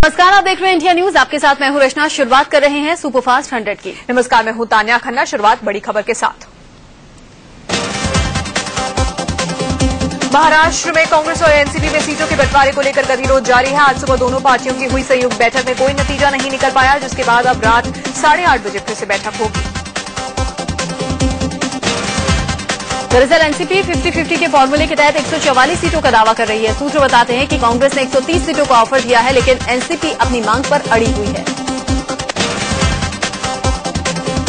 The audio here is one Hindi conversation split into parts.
नमस्कार, आप देख रहे हैं इंडिया न्यूज। आपके साथ मैं हूं रचना। शुरुआत कर रहे हैं सुपरफास्ट 100 की। नमस्कार, मैं हूं तान्या खन्ना। शुरुआत बड़ी खबर के साथ। महाराष्ट्र में कांग्रेस और एनसीपी में सीटों के बंटवारे को लेकर गतिरोध जारी है। आज सुबह दोनों पार्टियों की हुई संयुक्त बैठक में कोई नतीजा नहीं निकल पाया, जिसके बाद अब रात 8:30 बजे फिर से बैठक होगी। दरअसल एनसीपी 50-50 के फॉर्मूले के तहत 144 सीटों का दावा कर रही है। सूत्र बताते हैं कि कांग्रेस ने 130 सीटों का ऑफर दिया है, लेकिन एनसीपी अपनी मांग पर अड़ी हुई है।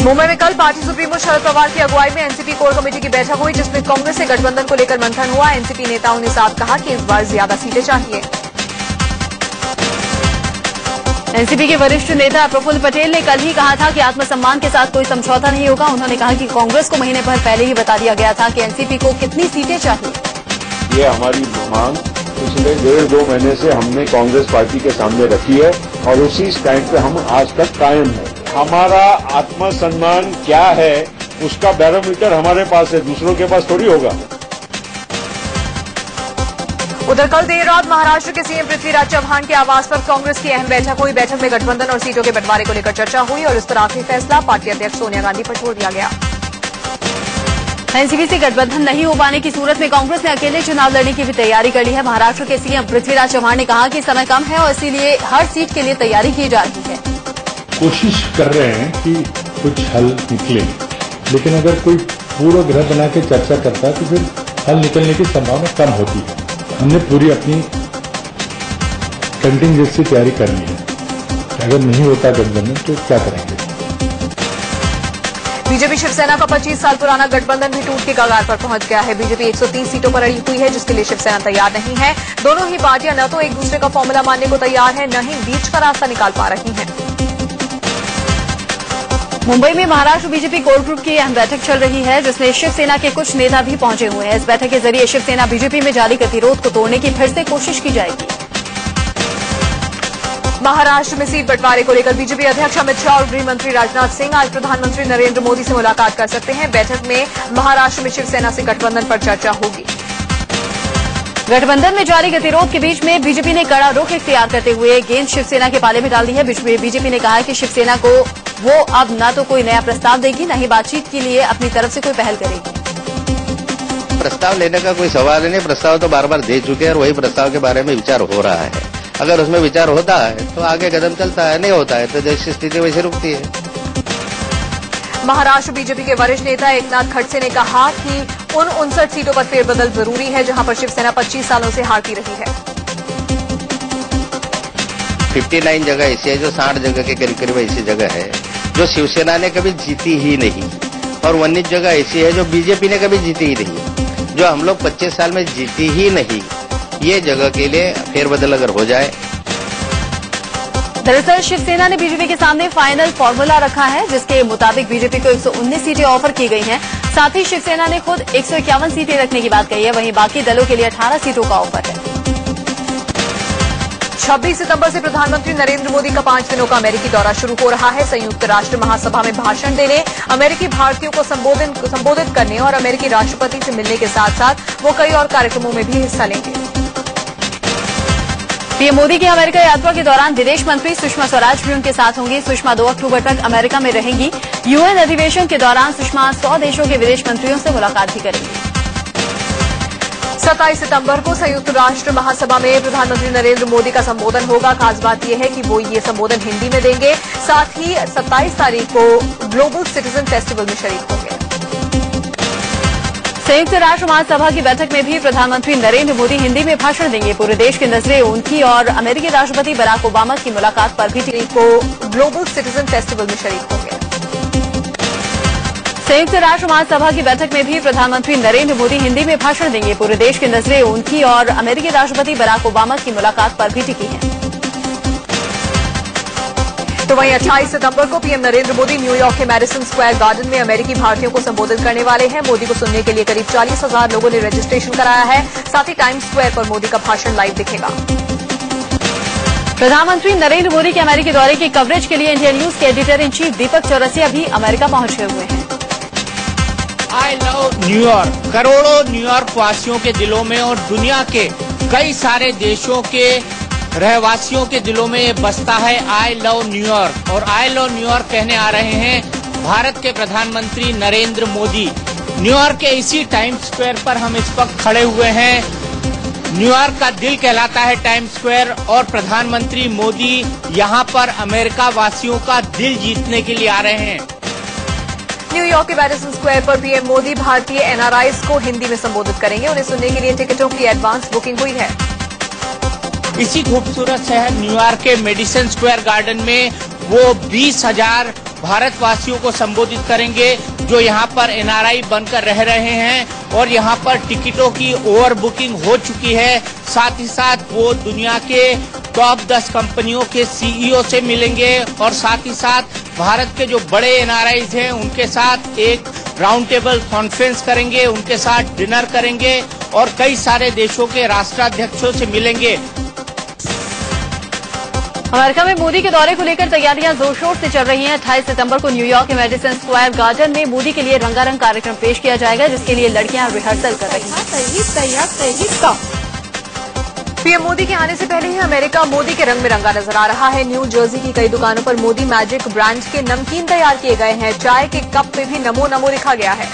मुंबई में कल पार्टी सुप्रीमो शरद पवार की अगुवाई में एनसीपी कोर कमेटी की बैठक हुई, जिसमें कांग्रेस से गठबंधन को लेकर मंथन हुआ। एनसीपी नेताओं ने साफ कहा कि इस बार ज्यादा सीटें चाहिए। एनसीपी के वरिष्ठ नेता प्रफुल्ल पटेल ने कल ही कहा था कि आत्मसम्मान के साथ कोई समझौता नहीं होगा। उन्होंने कहा कि कांग्रेस को महीने भर पहले ही बता दिया गया था कि एनसीपी को कितनी सीटें चाहिए। ये हमारी मांग पिछले 1.5-2 महीने से हमने कांग्रेस पार्टी के सामने रखी है और उसी स्टैंड पे हम आज तक कायम है। हमारा आत्मसम्मान क्या है उसका बैरोमीटर हमारे पास है, दूसरों के पास थोड़ी होगा। उधर कल देर रात महाराष्ट्र के सीएम पृथ्वीराज चव्हाण के आवास पर कांग्रेस की अहम बैठक हुई। बैठक में गठबंधन और सीटों के बंटवारे को लेकर चर्चा हुई और इस पर आखिरी फैसला पार्टी अध्यक्ष सोनिया गांधी पर छोड़ दिया गया। एनसीपी से गठबंधन नहीं हो पाने की सूरत में कांग्रेस ने अकेले चुनाव लड़ने की भी तैयारी कर ली है। महाराष्ट्र के सीएम पृथ्वीराज चव्हाण ने कहा कि समय कम है और इसीलिए हर सीट के लिए तैयारी की जा रही है। कोशिश कर रहे हैं कि कुछ हल निकले, लेकिन अगर कोई पूर्व ग्रह बना के चर्चा करता है तो फिर हल निकलने की संभावना कम होती है। हमने पूरी अपनी कंटिंजेंसी तैयारी कर ली है। अगर नहीं होता गठबंधन तो क्या करेंगे। बीजेपी शिवसेना का 25 साल पुराना गठबंधन भी टूट के कगार पर पहुंच गया है। बीजेपी 130 सीटों पर अड़ी हुई है, जिसके लिए शिवसेना तैयार नहीं है। दोनों ही पार्टियां न तो एक दूसरे का फॉर्मूला मानने को तैयार है, न ही बीच का रास्ता निकाल पा रही हैं। मुंबई में महाराष्ट्र बीजेपी कोर ग्रुप की अहम बैठक चल रही है, जिसमें शिवसेना के कुछ नेता भी पहुंचे हुए हैं। इस बैठक के जरिए शिवसेना बीजेपी में जारी गतिरोध को तोड़ने की फिर से कोशिश की जाएगी। महाराष्ट्र में सीट बंटवारे को लेकर बीजेपी अध्यक्ष अमित शाह और गृह मंत्री राजनाथ सिंह आज प्रधानमंत्री नरेंद्र मोदी से मुलाकात कर सकते हैं। बैठक में महाराष्ट्र में शिवसेना से गठबंधन पर चर्चा होगी। गठबंधन में जारी गतिरोध के बीच में बीजेपी ने कड़ा रुख इख्तियार करते हुए गेंद शिवसेना के पाले में डाल दी है। बीजेपी ने कहा है कि शिवसेना को वो अब न तो कोई नया प्रस्ताव देगी, न ही बातचीत के लिए अपनी तरफ से कोई पहल करेगी। प्रस्ताव लेने का कोई सवाल ही नहीं। प्रस्ताव तो बार बार दे चुके हैं और वही प्रस्ताव के बारे में विचार हो रहा है। अगर उसमें विचार होता है तो आगे कदम चलता है, नहीं होता है तो जैसी स्थिति वैसे रुकती है। महाराष्ट्र बीजेपी के वरिष्ठ नेता एकनाथ खड़से ने कहा कि उन 59 सीटों पर फेरबदल जरूरी है, जहां पर शिवसेना 25 सालों से हारती रही है। 59 जगह ऐसी है जो 60 जगह के करीब करीब ऐसी जगह है जो शिवसेना ने कभी जीती ही नहीं, और 19 जगह ऐसी है जो बीजेपी ने कभी जीती ही नहीं, जो हम लोग 25 साल में जीती ही नहीं। ये जगह के लिए फेरबदल अगर हो जाए। दरअसल शिवसेना ने बीजेपी के सामने फाइनल फॉर्मूला रखा है, जिसके मुताबिक बीजेपी को 119 सीटें ऑफर की गई हैं। साथ ही शिवसेना ने खुद 151 सीटें रखने की बात कही है। वहीं बाकी दलों के लिए 18 सीटों का ऑफर है। 26 सितंबर से प्रधानमंत्री नरेंद्र मोदी का 5 दिनों का अमेरिकी दौरा शुरू हो रहा है। संयुक्त राष्ट्र महासभा में भाषण देने, अमेरिकी भारतीयों को संबोधित करने और अमेरिकी राष्ट्रपति से मिलने के साथ साथ वो कई और कार्यक्रमों में भी हिस्सा लेंगे। पीएम मोदी की अमेरिका यात्रा के दौरान विदेश मंत्री सुषमा स्वराज भी उनके साथ होंगी। सुषमा 2 अक्टूबर तक अमेरिका में रहेंगी। यूएन अधिवेशन के दौरान सुषमा 100 देशों के विदेश मंत्रियों से मुलाकात भी करेंगी। 27 सितंबर को संयुक्त राष्ट्र महासभा में प्रधानमंत्री नरेंद्र मोदी का संबोधन होगा। खास बात यह है कि वो ये संबोधन हिंदी में देंगे। साथ ही 27 तारीख को ग्लोबल सिटीजन फेस्टिवल में शरीक होंगे। संयुक्त राष्ट्र महासभा की बैठक में भी प्रधानमंत्री नरेंद्र मोदी हिंदी में भाषण देंगे। पूरे देश की नजरें उनकी और अमेरिकी राष्ट्रपति बराक ओबामा की मुलाकात पर भी को ग्लोबल सिटीजन फेस्टिवल में शरीक होंगे। संयुक्त राष्ट्र महासभा की बैठक में भी प्रधानमंत्री नरेंद्र मोदी हिंदी में भाषण देंगे। पूरे देश की नजरें उनकी और अमेरिकी राष्ट्रपति बराक ओबामा की मुलाकात पर भी टिकी हैं। तो वहीं 28 सितंबर को पीएम नरेंद्र मोदी न्यूयॉर्क के मैडिसन स्क्वायर गार्डन में अमेरिकी भारतीयों को संबोधित करने वाले हैं। मोदी को सुनने के लिए करीब 40,000 लोगों ने रजिस्ट्रेशन कराया है। साथ ही टाइम्स स्क्वायर पर मोदी का भाषण लाइव दिखेगा। प्रधानमंत्री नरेंद्र मोदी के अमेरिकी दौरे की कवरेज के लिए इंडिया न्यूज के एडिटर इन चीफ दीपक चौरसिया भी अमेरिका पहुंचे हुए हैं। I love New York. करोड़ों न्यूयॉर्क वासियों के दिलों में और दुनिया के कई सारे देशों के रहवासियों के दिलों में ये बसता है आई लव न्यूयॉर्क। और आई लव न्यूयॉर्क कहने आ रहे हैं भारत के प्रधानमंत्री नरेंद्र मोदी। न्यूयॉर्क के इसी टाइम्स स्क्वायर पर हम इस वक्त खड़े हुए हैं। न्यूयॉर्क का दिल कहलाता है टाइम्स स्क्वायर और प्रधानमंत्री मोदी यहाँ पर अमेरिका वासियों का दिल जीतने के लिए आ रहे हैं। न्यूयॉर्क के मैडिसन स्क्वायर पर पीएम मोदी भारतीय एनआरआईज को हिंदी में संबोधित करेंगे। उन्हें सुनने के लिए टिकटों की एडवांस बुकिंग हुई है। इसी खूबसूरत शहर न्यूयॉर्क के मेडिसन स्क्वायर गार्डन में वो 20,000 भारतवासियों को संबोधित करेंगे जो यहाँ पर एनआरआई बनकर रह रहे हैं। और यहाँ पर टिकटों की ओवर बुकिंग हो चुकी है। साथ ही साथ वो दुनिया के टॉप 10 कंपनियों के सीईओ से मिलेंगे और साथ ही साथ भारत के जो बड़े एनआरआईज हैं उनके साथ एक राउंड टेबल कॉन्फ्रेंस करेंगे, उनके साथ डिनर करेंगे और कई सारे देशों के राष्ट्राध्यक्षों से मिलेंगे। अमेरिका में मोदी के दौरे को लेकर तैयारियां जोर शोर से चल रही हैं। 28 सितंबर को न्यूयॉर्क के मेडिसन स्क्वायर गार्डन में मोदी के लिए रंगारंग कार्यक्रम पेश किया जाएगा, जिसके लिए लड़कियां रिहर्सल कर रही हैं। पीएम मोदी के आने से पहले ही अमेरिका मोदी के रंग में रंगा नजर आ रहा है। न्यू जर्सी की कई दुकानों पर मोदी मैजिक ब्रांड के नमकीन तैयार किए गए हैं। चाय के कप में भी नमो नमो लिखा गया है।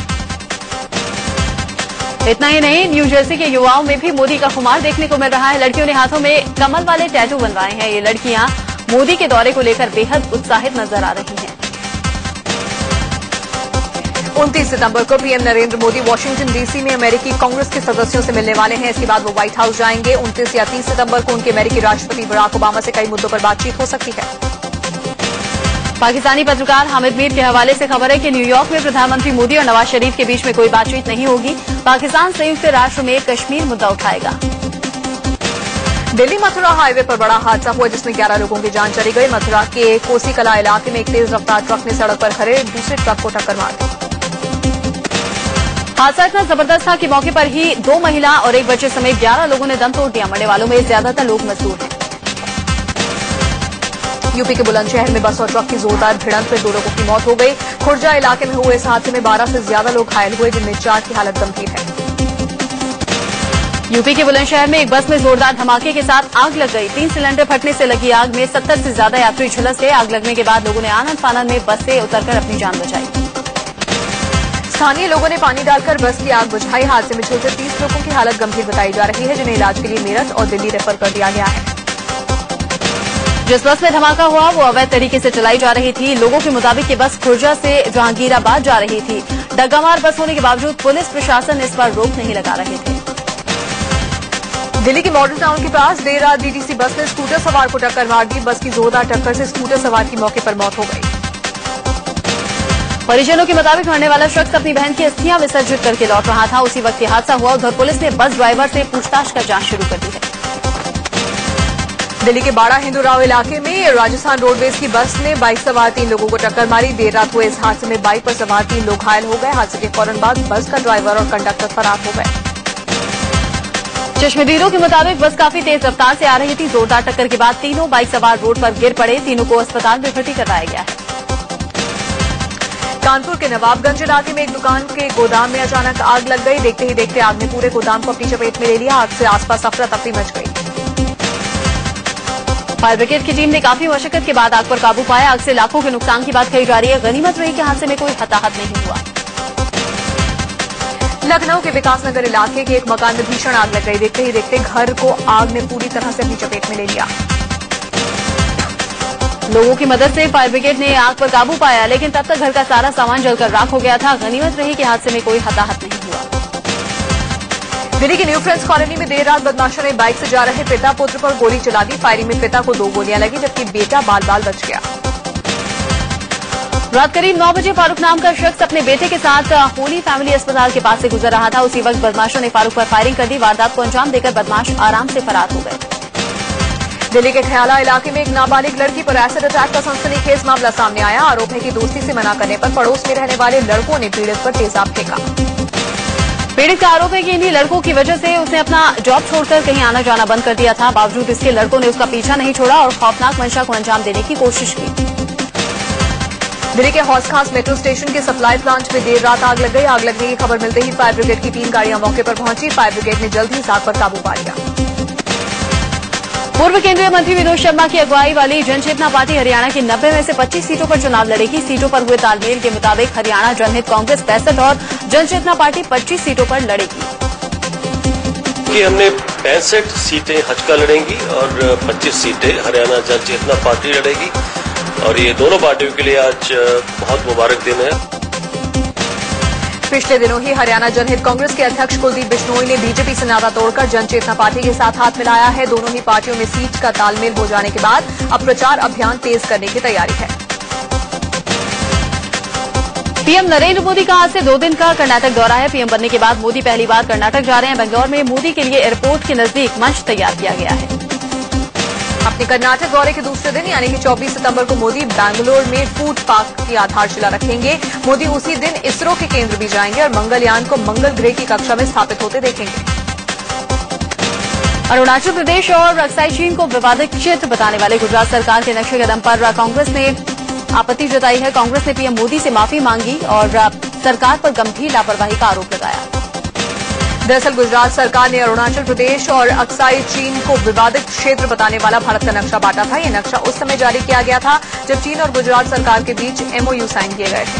इतना ही नहीं, न्यू जर्सी के युवाओं में भी मोदी का खुमार देखने को मिल रहा है। लड़कियों ने हाथों में कमल वाले टैटू बनवाए हैं। ये लड़कियां मोदी के दौरे को लेकर बेहद उत्साहित नजर आ रही हैं। 29 सितंबर को PM Narendra Modi Washington DC में अमेरिकी कांग्रेस के सदस्यों से मिलने वाले हैं। इसके बाद वो व्हाइट हाउस जाएंगे। 29 या 30 सितंबर को उनके अमेरिकी राष्ट्रपति बराक ओबामा से कई मुद्दों पर बातचीत हो सकती है। पाकिस्तानी पत्रकार हामिद मीर के हवाले से खबर है कि न्यूयॉर्क में प्रधानमंत्री मोदी और नवाज शरीफ के बीच में कोई बातचीत नहीं होगी। पाकिस्तान संयुक्त राष्ट्र में कश्मीर मुद्दा उठाएगा। दिल्ली मथुरा हाईवे पर बड़ा हादसा हुआ जिसमें 11 लोगों की जान चली गई। मथुरा के कोसी कला इलाके में एक तेज रफ्तार ट्रक ने सड़क पर खड़े दूसरे ट्रक को टक्कर मार दी। हादसा इतना जबरदस्त था कि मौके पर ही 2 महिला और एक बच्चे समेत 11 लोगों ने दम तोड़ दिया। मरने वालों में ज्यादातर लोग मजदूर हैं। यूपी के बुलंदशहर में बस और ट्रक की जोरदार भिड़ंत में 2 लोगों की मौत हो गई। खुर्जा इलाके में हुए इस हादसे में 12 से ज्यादा लोग घायल हुए, जिनमें 4 की हालत गंभीर है। यूपी के बुलंदशहर में एक बस में जोरदार धमाके के साथ आग लग गई। 3 सिलेंडर फटने से लगी आग में 70 से ज्यादा यात्री झुलस गए। आग लगने के बाद लोगों ने आनंद फानंद में बस से उतरकर अपनी जान बचाई। स्थानीय लोगों ने पानी डालकर बस की आग बुझाई। हादसे में झुलसे 30 लोगों की हालत गंभीर बताई जा रही है, जिन्हें इलाज के लिए मेरठ और दिल्ली रेफर कर दिया गया है। जिस बस में धमाका हुआ वो अवैध तरीके से चलाई जा रही थी। लोगों के मुताबिक ये बस खुर्जा से जहांगीराबाद जा रही थी। डग्गामार बस होने के बावजूद पुलिस प्रशासन इस पर रोक नहीं लगा रहे थे। दिल्ली के मॉडल टाउन के पास देर रात डीटीसी बस ने स्कूटर सवार को टक्कर मार दी। बस की जोरदार टक्कर से स्कूटर सवार की मौके पर मौत हो गई। परिजनों के मुताबिक मरने वाला शख्स अपनी बहन की अस्थियां विसर्जित करके लौट रहा था। उसी वक्त ये हादसा हुआ। उधर पुलिस ने बस ड्राइवर से पूछताछ कर जांच शुरू कर दी है। दिल्ली के बाड़ा हिंदूराव इलाके में राजस्थान रोडवेज की बस ने बाइक सवार 3 लोगों को टक्कर मारी। देर रात हुए इस हादसे में बाइक पर सवार 3 लोग घायल हो गए। हादसे के फौरन बाद बस का ड्राइवर और कंडक्टर फरार हो गए। चश्मदीदों के मुताबिक बस काफी तेज रफ्तार से आ रही थी। जोरदार टक्कर के बाद तीनों बाइक सवार रोड पर गिर पड़े। तीनों को अस्पताल में भर्ती करवाया गया है। कानपुर के नवाबगंज इलाके में एक दुकान के गोदाम में अचानक आग लग गई। देखते ही देखते आग ने पूरे गोदाम को अपनी चपेट में ले लिया। आग से आसपास अफरा तफरी मच गई। फायर ब्रिगेड की टीम ने काफी मशक्कत के बाद आग पर काबू पाया। आग से लाखों के नुकसान की बात कही जा रही है। गनीमत रही कि हादसे में कोई हताहत नहीं हुआ। लखनऊ के विकासनगर इलाके के एक मकान में भीषण आग लग गई। देखते ही देखते घर को आग ने पूरी तरह से अपनी चपेट में ले लिया। लोगों की मदद से फायर ब्रिगेड ने आग पर काबू पाया, लेकिन तब तक घर का सारा सामान जलकर राख हो गया था। गनीमत रही कि हादसे में कोई हताहत नहीं हुआ। दिल्ली की न्यू फ्रेंड्स कॉलोनी में देर रात बदमाशों ने बाइक से जा रहे पिता पुत्र पर गोली चला दी। फायरिंग में पिता को 2 गोलियां लगी, जबकि बेटा बाल बाल बच गया। रात करीब 9 बजे फारूक नाम का शख्स अपने बेटे के साथ होली फैमिली अस्पताल के पास से गुजर रहा था। उसी वक्त बदमाशों ने फारूक पर फायरिंग कर दी। वारदात को अंजाम देकर बदमाश आराम से फरार हो गए। दिल्ली के खयाला इलाके में एक नाबालिग लड़की पर एसिड अटैक का सनसनीखेज मामला सामने आया। आरोप है कि दोस्ती से मना करने पर पड़ोस में रहने वाले लड़कों ने पीड़ित पर तेजाब फेंका। पीड़ित का आरोप है कि इन्हीं लड़कों की वजह से उसने अपना जॉब छोड़कर कहीं आना जाना बंद कर दिया था। बावजूद इसके लड़कों ने उसका पीछा नहीं छोड़ा और खौफनाक मंशा को अंजाम देने की कोशिश की। दिल्ली के हौस खास मेट्रो स्टेशन के सप्लाई प्लांट में देर रात आग लग गई। आग लगने की खबर मिलते ही फायर ब्रिगेड की 3 गाड़ियां मौके पर पहुंची। फायर ब्रिगेड ने जल्द ही इस आग पर काबू पा लिया। पूर्व केंद्रीय मंत्री विनोद शर्मा की अगुवाई वाली जनचेतना पार्टी हरियाणा की 90 में से 25 सीटों पर चुनाव लड़ेगी। सीटों पर हुए तालमेल के मुताबिक हरियाणा जनहित कांग्रेस 65 और जनचेतना पार्टी 25 सीटों पर लड़ेगी। हमने 65 सीटें हजका लड़ेंगी और 25 सीटें हरियाणा जनचेतना पार्टी लड़ेगी और ये दोनों पार्टियों के लिए आज बहुत मुबारक दिन है। पिछले दिनों ही हरियाणा जनहित कांग्रेस के अध्यक्ष कुलदीप बिश्नोई ने बीजेपी से नाता तोड़कर जनचेतना पार्टी के साथ हाथ मिलाया है। दोनों ही पार्टियों में सीट का तालमेल हो जाने के बाद अब प्रचार अभियान तेज करने की तैयारी है। पीएम नरेंद्र मोदी का आज से 2 दिन का कर्नाटक दौरा है। पीएम बनने के बाद मोदी पहली बार कर्नाटक जा रहे हैं। बेंगलौर में मोदी के लिए एयरपोर्ट के नजदीक मंच तैयार किया गया है। अपने कर्नाटक दौरे के दूसरे दिन यानी कि 24 सितंबर को मोदी बैंगलोर में फूड पार्क की आधारशिला रखेंगे। मोदी उसी दिन इसरो के केंद्र भी जाएंगे और मंगलयान को मंगल ग्रह की कक्षा में स्थापित होते देखेंगे। अरुणाचल प्रदेश और अक्साई चीन को विवादित क्षेत्र बताने वाले गुजरात सरकार के नक्शे कदम पर कांग्रेस ने आपत्ति जताई है। कांग्रेस ने पीएम मोदी से माफी मांगी और सरकार पर गंभीर लापरवाही का आरोप लगाया। दरअसल गुजरात सरकार ने अरुणाचल प्रदेश और अक्साई चीन को विवादित क्षेत्र बताने वाला भारत का नक्शा बांटा था। यह नक्शा उस समय जारी किया गया था जब चीन और गुजरात सरकार के बीच एमओयू साइन किए गए थे।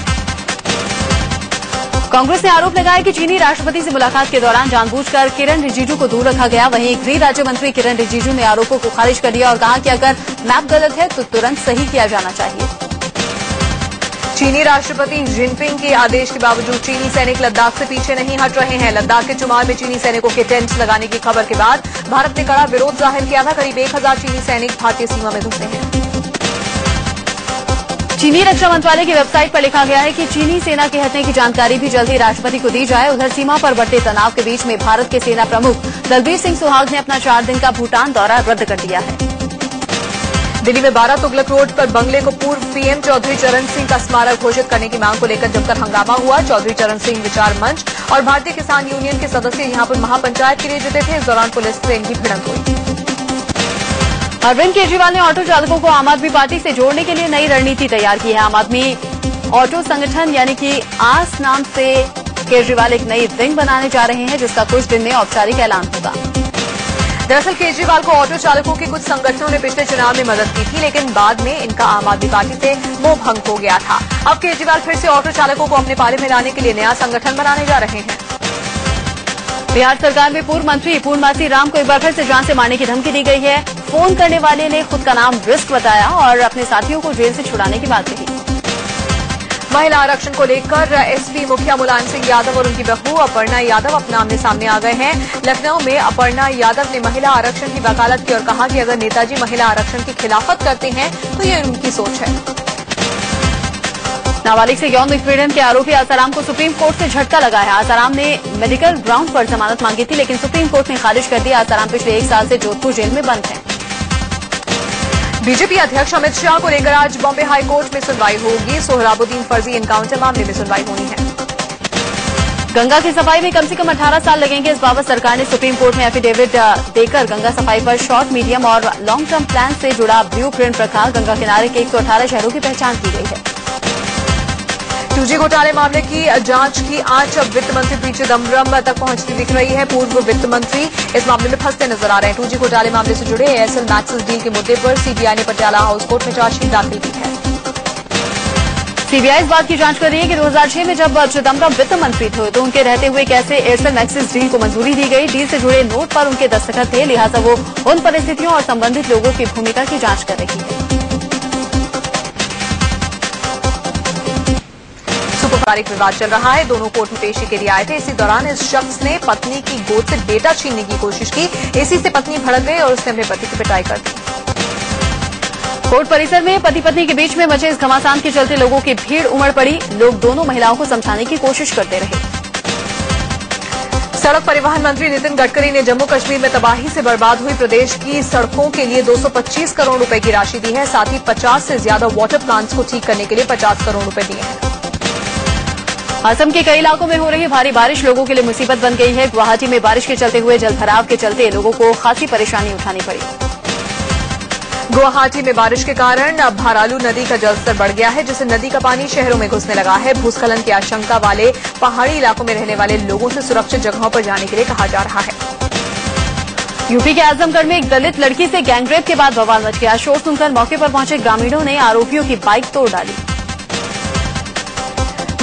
कांग्रेस ने आरोप लगाया कि चीनी राष्ट्रपति से मुलाकात के दौरान जानबूझकर किरण रिजिजू को दूर रखा गया। वहीं गृह राज्य मंत्री किरण रिजिजू ने आरोपों को खारिज कर दिया और कहा कि अगर मैप गलत है तो तुरंत सही किया जाना चाहिए। चीनी राष्ट्रपति जिनपिंग के आदेश के बावजूद चीनी सैनिक लद्दाख से पीछे नहीं हट रहे हैं। लद्दाख के चुमार में चीनी सैनिकों के टेंट लगाने की खबर के बाद भारत ने कड़ा विरोध जाहिर किया था। करीब 1000 चीनी सैनिक भारतीय सीमा में घुसे हैं। चीनी रक्षा मंत्रालय की वेबसाइट पर लिखा गया है कि चीनी सेना के हटने की जानकारी भी जल्द ही राष्ट्रपति को दी जाए। उधर सीमा पर बढ़ते तनाव के बीच में भारत के सेना प्रमुख दलबीर सिंह सुहाग ने अपना 4 दिन का भूटान दौरा रद्द कर दिया है। दिल्ली में 12 तुगलक रोड पर बंगले को पूर्व पीएम चौधरी चरण सिंह का स्मारक घोषित करने की मांग को लेकर जमकर हंगामा हुआ। चौधरी चरण सिंह विचार मंच और भारतीय किसान यूनियन के सदस्य यहां पर महापंचायत के लिए जुटे थे। इस दौरान पुलिस से इनकी भिड़ंत हुई। अरविंद केजरीवाल ने ऑटो चालकों को आम आदमी पार्टी से जोड़ने के लिए नई रणनीति तैयार की है। आम आदमी ऑटो संगठन यानी कि आस नाम से केजरीवाल एक नई विंग बनाने जा रहे हैं जिसका कुछ दिन में औपचारिक ऐलान होगा। दरअसल केजरीवाल को ऑटो चालकों के कुछ संगठनों ने पिछले चुनाव में मदद की थी, लेकिन बाद में इनका आम आदमी पार्टी से मोह भंग हो गया था। अब केजरीवाल फिर से ऑटो चालकों को अपने पाले में लाने के लिए नया संगठन बनाने जा रहे हैं। बिहार सरकार में पूर्व मंत्री पूर्णमासी राम को एक बार फिर से जान से मारने की धमकी दी गई है। फोन करने वाले ने खुद का नाम रिस्क बताया और अपने साथियों को जेल से छुड़ाने की बात कही। महिला आरक्षण को लेकर एसपी मुखिया मुलायम सिंह यादव और उनकी बहू अपर्णा यादव अपने आमने सामने आ गए हैं। लखनऊ में अपर्णा यादव ने महिला आरक्षण की वकालत की और कहा कि अगर नेताजी महिला आरक्षण की खिलाफत करते हैं तो ये उनकी सोच है। नाबालिग से यौन उत्पीड़न के आरोपी आसाराम को सुप्रीम कोर्ट से झटका लगा है। आसाराम ने मेडिकल ग्राउंड पर जमानत मांगी थी, लेकिन सुप्रीम कोर्ट ने खारिज कर दिया। आसाराम पिछले 1 साल से जोधपुर जेल में बंद है। बीजेपी अध्यक्ष अमित शाह को लेकर आज बॉम्बे हाई कोर्ट में सुनवाई होगी। सोहराबुद्दीन फर्जी एनकाउंटर मामले में सुनवाई होनी है। गंगा की सफाई में कम से कम 18 साल लगेंगे। इस बाबत सरकार ने सुप्रीम कोर्ट में एफिडेविट देकर गंगा सफाई पर शॉर्ट, मीडियम और लॉन्ग टर्म प्लान से जुड़ा ब्लू प्रिंट रखा। गंगा किनारे के 118 शहरों की पहचान की गई है। 2G घोटाले मामले की जांच की आंच अब वित्त मंत्री पी चिदम्बरम तक पहुंचती दिख रही है। पूर्व वित्त मंत्री इस मामले में फंसते नजर आ रहे हैं। 2G घोटाले मामले से जुड़े एयरसेल मैक्सिस डील के मुद्दे पर सीबीआई ने पटियाला हाउस कोर्ट में चार्जशीट दाखिल की है। सीबीआई इस बात की जांच कर रही है कि 2006 में जब चिदम्बरम वित्त मंत्री थे तो उनके रहते हुए कैसे एयरसेल मैक्सिस डील को मंजूरी दी गई। डील से जुड़े नोट पर उनके दस्तखत थे, लिहाजा वो उन परिस्थितियों और संबंधित लोगों की भूमिका की जांच कर रही है। सुपरपारिक विवाद चल रहा है। दोनों कोर्ट में पेशी के लिए आए थे। इसी दौरान इस शख्स ने पत्नी की गोद से बेटा छीनने की कोशिश की। इसी से पत्नी भड़क गई और उसने अपने पति की पिटाई कर दी। कोर्ट परिसर में पति पत्नी के बीच में मचे इस घमासान के चलते लोगों की भीड़ उमड़ पड़ी। लोग दोनों महिलाओं को समझाने की कोशिश करते रहे। सड़क परिवहन मंत्री नितिन गडकरी ने जम्मू कश्मीर में तबाही से बर्बाद हुई प्रदेश की सड़कों के लिए 225 करोड़ रुपए की राशि दी है। साथ ही 50 से ज्यादा वाटर प्लांट्स को ठीक करने के लिए 50 करोड़ रुपए दिए हैं। असम के कई इलाकों में हो रही भारी बारिश लोगों के लिए मुसीबत बन गई है। गुवाहाटी में बारिश के चलते हुए जलभराव के चलते लोगों को खासी परेशानी उठानी पड़ी। गुवाहाटी में बारिश के कारण अब भारालू नदी का जलस्तर बढ़ गया है, जिससे नदी का पानी शहरों में घुसने लगा है। भूस्खलन की आशंका वाले पहाड़ी इलाकों में रहने वाले लोगों से सुरक्षित जगहों पर जाने के लिए कहा जा रहा है। यूपी के आजमगढ़ में एक दलित लड़की से गैंगरेप के बाद बवाल मच गया। शोर सुनकर मौके पर पहुंचे ग्रामीणों ने आरोपियों की बाइक तोड़ डाली।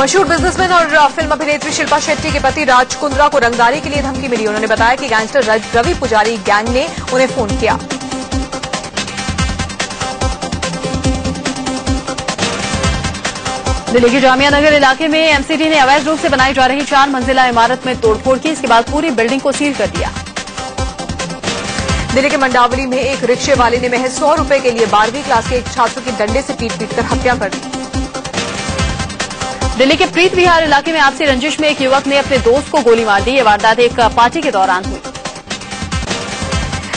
मशहूर बिजनेसमैन और फिल्म अभिनेत्री शिल्पा शेट्टी के पति राज कुंद्रा को रंगदारी के लिए धमकी मिली। उन्होंने बताया कि गैंगस्टर रवि पुजारी गैंग ने उन्हें फोन किया। दिल्ली के जामिया नगर इलाके में एमसीडी ने अवैध रूप से बनाई जा रही 4 मंजिला इमारत में तोड़फोड़ की। इसके बाद पूरी बिल्डिंग को सील कर दिया। दिल्ली के मंडावली में एक रिक्शे वाले ने महज 100 रुपए के लिए 12वीं क्लास के एक छात्र की डंडे से पीट कर हत्या कर दी। दिल्ली के प्रीत विहार इलाके में आपसी रंजिश में एक युवक ने अपने दोस्त को गोली मार दी। ये वारदात एक पार्टी के दौरान हुई।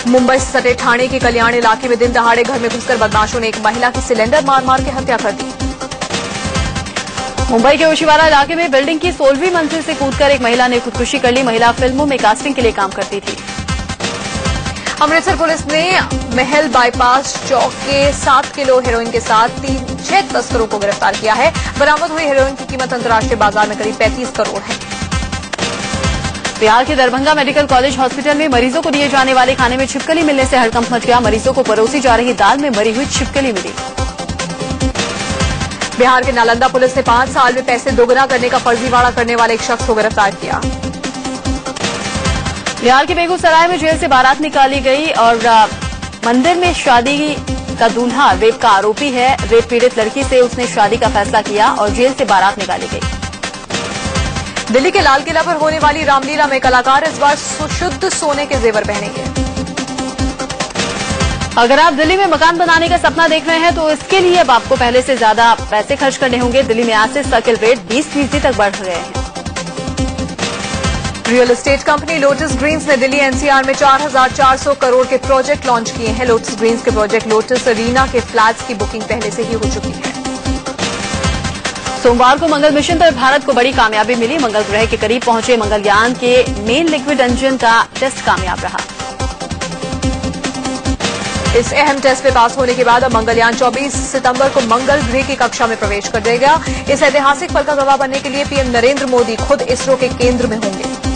मुंबई से सटे ठाणे के कल्याण इलाके में दिन दहाड़े घर में घुसकर बदमाशों ने एक महिला की सिलेंडर मार मार के हत्या कर दी। मुंबई के ओशिवारा इलाके में बिल्डिंग की 16वीं मंजिल से कूदकर एक महिला ने खुदकुशी कर ली। महिला फिल्मों में कास्टिंग के लिए काम करती थी। अमृतसर पुलिस ने महल बाईपास चौक के 7 किलो हेरोइन के साथ 6 तस्करों को गिरफ्तार किया है। बरामद हुई हेरोइन की कीमत अंतर्राष्ट्रीय बाजार में करीब 35 करोड़ है। बिहार के दरभंगा मेडिकल कॉलेज हॉस्पिटल में मरीजों को दिए जाने वाले खाने में छिपकली मिलने से हड़कंप मच गया। मरीजों को परोसी जा रही दाल में मरी हुई छिपकली मिली। बिहार के नालंदा पुलिस ने 5 साल में पैसे दोगुना करने का फर्जीवाड़ा करने वाले एक शख्स को गिरफ्तार किया। बिहार के बेगूसराय में जेल से बारात निकाली गई और मंदिर में शादी का दूल्हा रेप का आरोपी है। रेप पीड़ित लड़की से उसने शादी का फैसला किया और जेल से बारात निकाली गई। दिल्ली के लाल किला पर होने वाली रामलीला में कलाकार इस बार शुद्ध सोने के जेवर पहनेंगे। अगर आप दिल्ली में मकान बनाने का सपना देख रहे हैं तो इसके लिए अब आपको पहले से ज्यादा पैसे खर्च करने होंगे। दिल्ली में आज से सर्किल रेट 20% तक बढ़ गए हैं। Real estate company Lotus Greens ने दिल्ली एनसीआर में 4,400 करोड़ के प्रोजेक्ट लॉन्च किए हैं। लोटस ग्रीन्स के प्रोजेक्ट लोटस अरीना के फ्लैट्स की बुकिंग पहले से ही हो चुकी है। सोमवार को मंगल मिशन पर भारत को बड़ी कामयाबी मिली। मंगल ग्रह के करीब पहुंचे मंगलयान के मेन लिक्विड इंजन का टेस्ट कामयाब रहा। इस अहम टेस्ट में पास होने के बाद अब मंगलयान 24 सितंबर को मंगल ग्रह की कक्षा में प्रवेश कर देगा। इस ऐतिहासिक पल का गवाह बनने के लिए पीएम नरेंद्र मोदी खुद इसरो के केंद्र में होंगे।